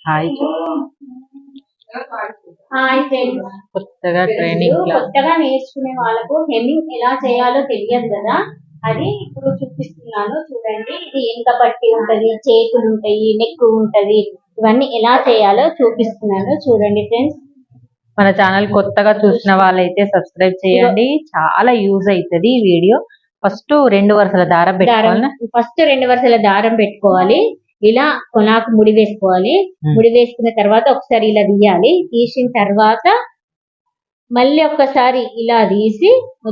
Hi hi friends, కొత్తగా training కొత్తగా నేర్చుకునే వాళ్ళకు హెమ్మింగ్ ఎలా చేయాలో తెలియదు కదా. అది ఇప్పుడు చూపిస్తున్నాను చూడండి. ఇది ఎంత పట్టి ఉంటది, చేతులు ఉంటాయి, నెక్ ఉంటది, ఇవన్నీ ఎలా చేయాలో చూపిస్తున్నాను చూడండి ఫ్రెండ్స్. మన ఛానల్ కొత్తగా చూసిన వాళ్ళైతే సబ్స్క్రైబ్ చేయండి, చాలా యూజ్ అవుతుంది ఈ వీడియో. ఫస్ట్ 2 వరుసల దారం పెట్టుకోవాలి. ఫస్ట్ 2 వరుసల దారం పెట్టుకోవాలి. ఇలా కొనాకు ముడి వేసుకోవాలి. ముడి వేసుకున్న తర్వాత ఒకసారి ఇలా తీయాలి. తీసిన తర్వాత మళ్ళీ ఒక్కసారి ఇలా తీసి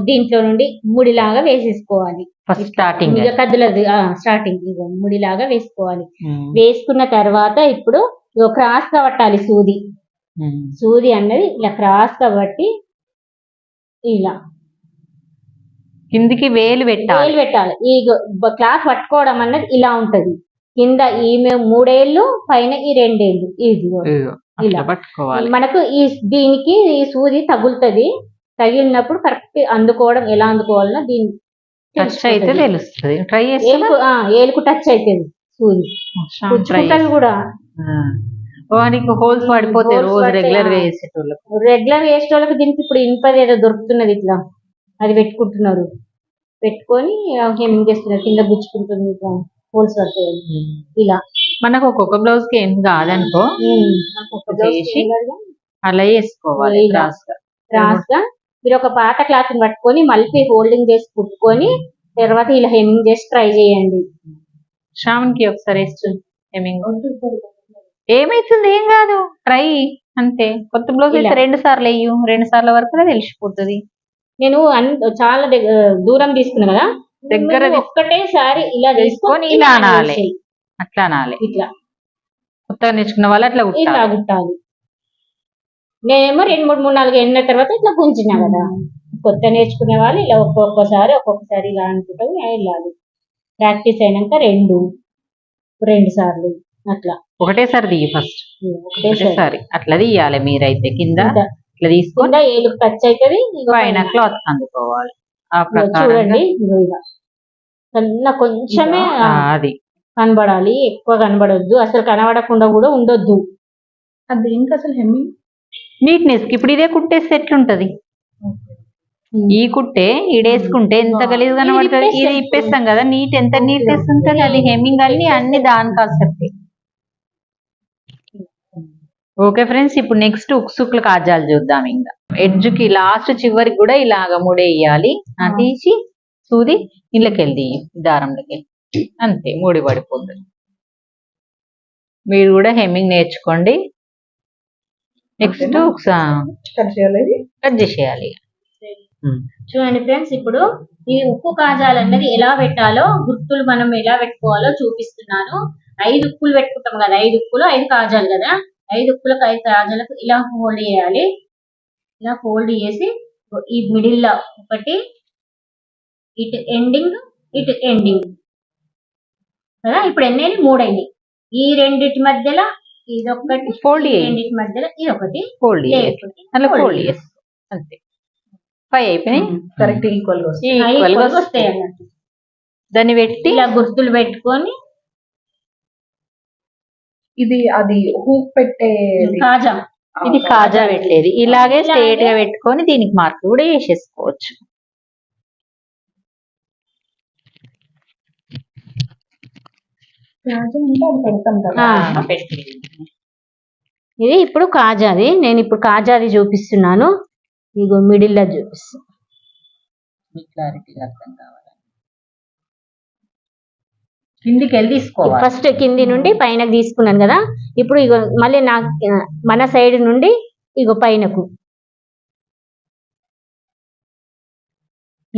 దీంట్లో నుండి ముడిలాగా వేసేసుకోవాలి. ఫస్ట్ స్టార్టింగ్ కద్దులది స్టార్టింగ్ ముడిలాగా వేసుకోవాలి. వేసుకున్న తర్వాత ఇప్పుడు క్రాస్ గా పట్టాలి. సూది అన్నది ఇలా క్రాస్ గా పట్టి ఇలా కిందికి వేలు పెట్టాలి. ఈ క్లాత్ పట్టుకోవడం అన్నది ఇలా ఉంటది. కింద ఈమె 3 ఏళ్ళు, పైన ఈ 2 ఏళ్ళు. ఇలా పట్టుకోవాలి. మనకు దీనికి ఈ సూది తగులుతుంది. తగిలినప్పుడు కరెక్ట్ అందుకోవడం ఎలా అందుకోవాలన్నా దీన్ని టచ్ అయితే తెలుస్తుంది. ట్రై చేసి ఏలుకు టచ్ అవుతుంది సూది. పుచ్చుకుంటది కూడా. వానికి హోల్స్ పడిపోతాయి. రోజు రెగ్యులర్ వేసేటోళ్ళకి దీనికి ఇప్పుడు ఇనుపది ఏదో దొరుకుతున్నది ఇట్లా, అది పెట్టుకుంటున్నారు. పెట్టుకొని హెమ్మింగ్ చేస్తున్నారు. కింద గుచ్చుకుంటుంది, హోల్స్ పడతాయి. ఇలా మనకు ఒక్కొక్క బ్లౌజ్ కి ఏం కాదనుకో, అలా వేసుకోవాలి. క్రాస్ గా మీరు ఒక పాత క్లాత్ పట్టుకొని మళ్ళీ హోల్డింగ్ చేసి కుట్టుకొని తర్వాత ఇలా హెమ్మింగ్ చేసి ట్రై చేయండి. శ్రావణ్కి ఒకసారి హెమ్మింగ్ ఏమైతుంది, ఏం కాదు, ట్రై అంతే. కొత్త బ్లౌజ్ అయితే 2 సార్లు వేయు, 2 సార్ల వరకు తెలిసిపోతుంది. నేను చాలా దూరం తీసుకున్నా కదా, దగ్గర ఒక్కటేసారి ఇలా తీసుకొని ఇలా అనాలి. అట్లా అనాలి. ఇట్లా కొత్తగా నేర్చుకున్న వాళ్ళు అట్లా కుట్టాలి. నేనేమో 2, 3, 4 ఎన్న తర్వాత ఇట్లా గుంజినా కదా. కొత్త నేర్చుకునే వాళ్ళు ఇలా ఒక్కొక్కసారి ఇలా అనుకుంటాం. వెళ్ళాలి. ప్రాక్టీస్ అయినాక 2 సార్లు అట్లా ఒకటేసారి తీయ. ఫస్ట్ ఒకటేసారి అట్లా తీయాలి. మీరైతే కింద ఇట్లా తీసుకుంటే ఏలుకు టచ్ అవుతుంది. పైన క్లాత్ అందుకోవాలి. ఆ చూడండి, కొంచెమే అది కనబడాలి, ఎక్కువ కనబడొద్దు. అసలు కనబడకుండా కూడా ఉండొద్దు. అది ఇంకా అసలు హెమ్మింగ్ నీట్నెస్ కి ఇప్పుడు ఇదే కుట్టేస్తే ఎట్లుంటది. ఈ కుట్టే ఈడేసుకుంటే ఎంత గలీజ్ కనబడుతుంది. ఇది ఇప్పేస్తాం కదా, ఎంత నీట్నెస్ ఉంటుంది. అది హెమ్మింగ్ అన్ని దాని కాన్సెప్ట్. ఓకే ఫ్రెండ్స్, ఇప్పుడు నెక్స్ట్ ఉక్సుక్ల కాజాలు చూద్దాం. ఇంకా ఎడ్జ్ కి లాస్ట్ చివరికి కూడా ఇలాగ ముడేయాలి. తీసి సూది ఇళ్ళకెళ్ళి దారంలోకి అంతే, ముడి పడిపోతుంది. మీరు కూడా హెమ్మింగ్ నేర్చుకోండి. నెక్స్ట్ కట్ చేసేయాలి. చూడండి ఫ్రెండ్స్, ఇప్పుడు ఈ ఉక్కు కాజాలు అన్నది ఎలా పెట్టాలో, గుర్తులు మనం ఎలా పెట్టుకోవాలో చూపిస్తున్నాను. 5 ఉక్కులు పెట్టుకుంటాం కదా, 5 ఉక్కులు 5 కాజాలు కదా. 5 ఉక్కులకు 5 కాజాలకు ఇలా ఫోల్డ్ చేయాలి. ఇలా ఫోల్డ్ చేసి ఈ మిడిల్ లో ఒకటి, ఇటు ఎండింగ్ కదా. ఇప్పుడు ఎన్ని 3 అయినాయి. ఈ రెండిటి మధ్యలో ఇది ఒకటి ఫోల్డ్, రెండిటి మధ్యలో ఇది ఒకటి ఫోల్డ్ అంతే. 5 అయిపోయినాయి. కరెక్ట్ ఈక్వల్ గా వస్తాయి అన్నట్టు. దాన్ని పెట్టి ఇలా గుర్తులు పెట్టుకొని ఇది అది హూక్ పెట్టే కాజా, ఇది కాజా పెట్టేది. ఇలాగే స్ట్రేట్ గా పెట్టుకొని దీనికి మార్క్ కూడా వేసేసుకోవచ్చు. ఇది ఇప్పుడు కాజాది. నేను ఇప్పుడు కాజాది చూపిస్తున్నాను. ఇగో మిడిల్ లో చూపిస్తాను. కిందికి వెళ్ళి తీసుకోవాలి. ఫస్ట్ కింది నుండి పైనకు తీసుకున్నాను కదా. ఇప్పుడు ఇగో మళ్ళీ మన సైడ్ నుండి ఇగో పైనకు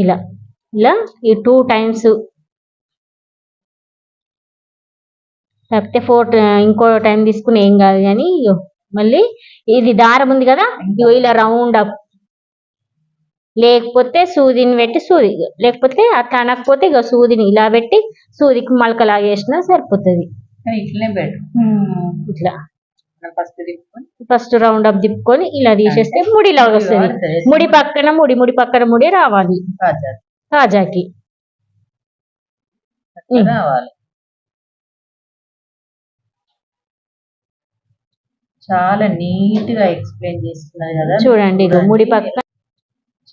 ఇలా ఈ 2 టైమ్స్, లేకపోతే 4 ఇంకో టైం తీసుకుని ఏం కాదు. కానీ మళ్ళీ ఇది దారం ఉంది కదా, ఇలా రౌండ్ అప్, లేకపోతే సూదిని పెట్టి లేకపోతే అట్లా అనకపోతే ఇక సూదిని ఇలా పెట్టి సూదికి మలకలాగా వేసినా సరిపోతుంది. ఇట్లనే బెటర్. ఇట్లా ఫస్ట్ రౌండ్ అప్ తిప్పుకొని ఇలా తీసేస్తే ముడిలాగా వస్తుంది. ముడి పక్కన ముడి రావాలి కాజాకి. చాలా నీట్ గా ఎక్స్ప్లెయిన్ చేస్తున్నారు కదా. చూడండి ఇగో ముడి పక్క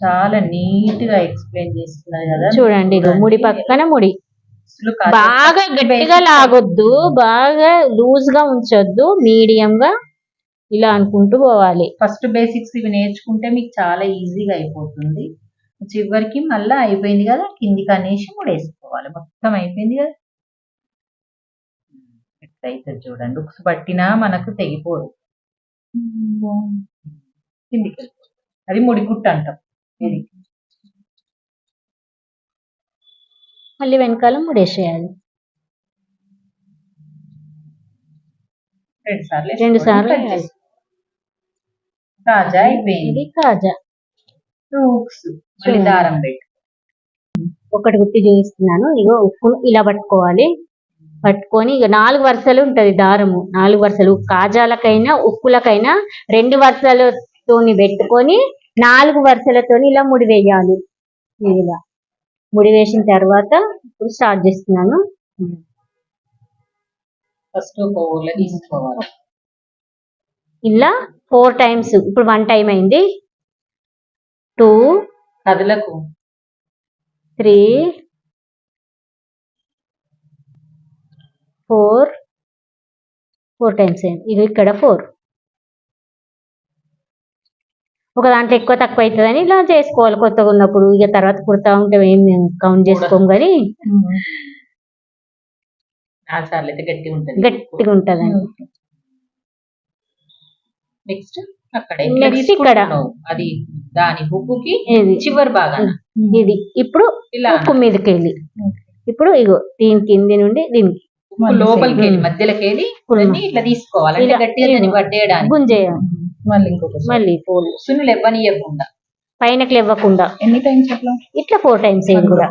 చాలా నీట్ గా ఎక్స్ప్లెయిన్ చేస్తున్నారు కదా. చూడండి ఇగో ముడి పక్కన ముడి. అసలు బాగా గట్టిగా లాగొద్దు, బాగా లూజ్ గా ఉంచొద్దు, మీడియం గా ఇలా అనుకుంటూ పోవాలి. ఫస్ట్ బేసిక్స్ ఇవి నేర్చుకుంటే మీకు చాలా ఈజీగా అయిపోతుంది. చివరికి మళ్ళీ అయిపోయింది కదా, కిందికి అనేసి ముడేసుకోవాలి. మొత్తం అయిపోయింది కదా. ఎట్లయితే చూడండి, ఉక్స్ పట్టినా మనకు తెగిపోదు, కిందికి వెళ్ళిపోతుంది. అది ముడికుట్టు అంటాం. ఇది మళ్ళీ వెనకాల ముడేసేయాలి. 2 సార్లు వేయాలి. కాజా అయిపోయింది. ఇది కాజా. ఉక్స్ మళ్ళీ దారం పెట్టి ఒకటి గుట్టి చూపిస్తున్నాను. ఇగో ఉక్కు ఇలా పట్టుకోవాలి. పట్టుకొని ఇక 4 వరుసలు ఉంటది దారము. 4 వరుసలు కాజాలకైనా ఉక్కులకైనా 2 వరుసలతోని పెట్టుకొని 4 వరుసలతోని ఇలా ముడి వేయాలి. ఇలా ముడి వేసిన తర్వాత ఇప్పుడు స్టార్ట్ చేస్తున్నాను. ఫస్ట్ ఒక ఊర్లో తీసుకోవాలి. ఇలా 4 టైమ్స్. ఇప్పుడు 1 టైం అయింది. 2 కదులకు 3 4 టైమ్స్ అయింది. ఇది ఇక్కడ 4. ఒక దాంట్లో ఎక్కువ తక్కువ అవుతుందని ఇలా చేసుకోవాలి కొత్తగా ఉన్నప్పుడు. ఇక తర్వాత కుడతా ఉంటే ఏం కౌంట్ చేసుకోము కానీ గట్టిగా ఉంటదని. నెక్స్ట్ అక్కడ నెక్స్ట్ ఇక్కడ అది దాని హుక్కుకి ఇది చివరి భాగాన ఇది ఇప్పుడు ఇలా ఉక్కు మీదకి వెళ్ళి ఇప్పుడు ఇగో దీని కింది నుండి దీనికి లోపలికి వెళ్ళి మధ్యలోకి వెళ్ళి ఇట్లా తీసుకోవాలి. అంటే గట్టిగా దాన్ని పట్టేయడానికి గుంజేయాలి. మళ్ళీ ఇంకొక మళ్ళీ ఫోల్డ్ సున్నులు ఇవ్వనీయకుండా పైనకి ఇవ్వకుండా ఎన్ని టైమ్స్ అట్లా ఇట్లా 4 టైమ్స్ అయింది కూడా.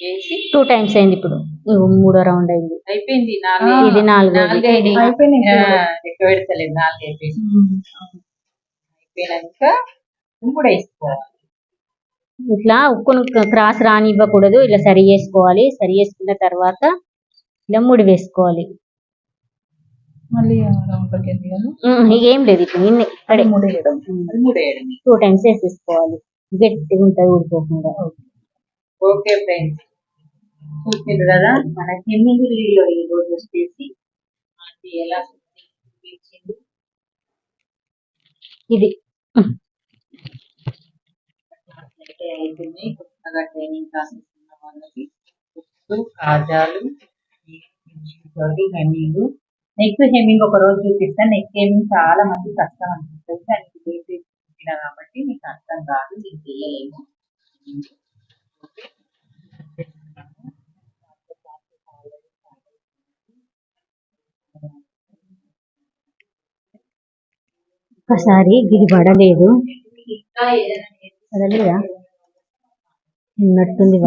చేసి 2 టైమ్స్ అయింది. ఇప్పుడు ఇగో 3వ రౌండ్ అయింది. అయిపోయింది. ఇది 4వ. అయిపోయింది. లెక్క పెడతలేదు. 4 అయిపోయింది. అయిపోయినాక ఇప్పుడు వేసుకోవాలి. ఇట్లా ఉక్కును క్రాస్ రానివ్వకూడదు. ఇలా సరి చేసుకోవాలి. సరి చేసుకున్న తర్వాత ఇలా ముడి వేసుకోవాలి. మళ్ళీ ఏం లేదు ఇప్పుడు ఇక్కడే ముడేయడం 2 టైమ్స్ వేసేసుకోవాలి. గట్టిగా ఉంటుంది ఊడిపోకుండా. ఓకే ఫ్రెండ్స్, చూసారు కదా మన హెమ్మింగ్ వీడియో ఈ రోజు వచ్చేసి అది ఎలా చూపించింది. ఇది అయిపోయింది. కొత్తగా ట్రైనింగ్ క్లాసెస్ ఉన్న వాళ్ళకి ఉప్పు కాజాలు హెమ్మింగ్. నెక్ హెమ్మింగ్ ఒక రోజు చూపిస్తాను. నెక్ హెమ్మింగ్ చాలా మంది కష్టం అనిపిస్తుంది. దానికి బేసిక్ చూపిన కాబట్టి మీకు అర్థం కాదు, మీకు చేయలేము. ఒకసారి గిది పడలేదు, ఇంకా ఏదైనా పడలేదా ఉన్నట్టుంది.